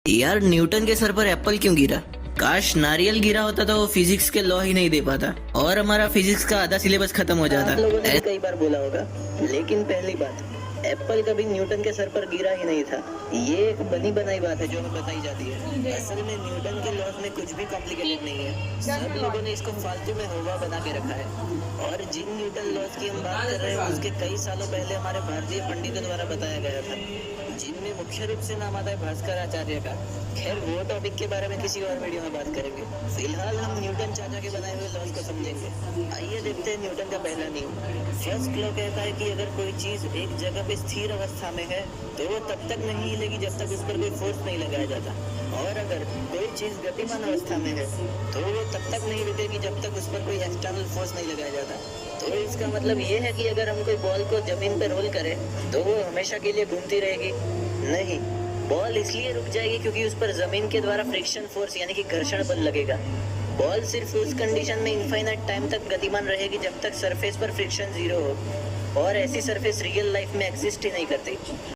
यार न्यूटन के सर पर एप्पल क्यों गिरा? काश नारियल गिरा होता तो वो फिजिक्स के लॉ ही नहीं दे पाता और हमारा फिजिक्स का आधा सिलेबस खत्म हो जाता। आप लोगों ने भी कई बार बोला होगा, लेकिन पहली बात, एप्पल कभी न्यूटन के सर पर गिरा ही नहीं था। ये एक बनी बनाई बात है जो हमें बताई जाती है। असल में न्यूटन के लॉज में कुछ भी कॉम्प्लिकेटेड नहीं है। सब लोगों ने इसको फालतू में हवा बना के रखा है। और जिन न्यूटन लॉज की हम बात कर रहे हैं उसके कई सालों पहले हमारे भारतीय पंडितों द्वारा बताया गया था, जिनमें मुख्य रूप से नाम आता है भास्कर आचार्य का। खैर वो टॉपिक के बारे में किसी और वीडियो में बात करेंगे। फिलहाल हम न्यूटन चाचा के बनाए हुए लॉज को समझेंगे। आइए देखते हैं न्यूटन का पहला नियम। फर्स्ट लॉ कहता है कि अगर कोई चीज एक जगह पे स्थिर अवस्था में है तो वो तब तक नहीं हिलेगी जब तक उस पर कोई फोर्स नहीं लगाया जाता, और अगर कोई चीज गतिमान अवस्था में है तो वो तब तक नहीं रुकेगी जब तक उस पर कोई एक्सटर्नल फोर्स नहीं लगाया जाता। तो इसका मतलब ये है कि अगर हम कोई बॉल को जमीन पर रोल करें तो वो हमेशा के लिए घूमती रहेगी? नहीं, बॉल इसलिए रुक जाएगी क्योंकि उस पर जमीन के द्वारा फ्रिक्शन फोर्स यानी कि घर्षण बल लगेगा। बॉल सिर्फ उस कंडीशन में इनफाइनाइट टाइम तक गतिमान रहेगी जब तक सरफेस पर फ्रिक्शन जीरो हो, और ऐसी सरफेस रियल लाइफ में एग्जिस्ट ही नहीं करती।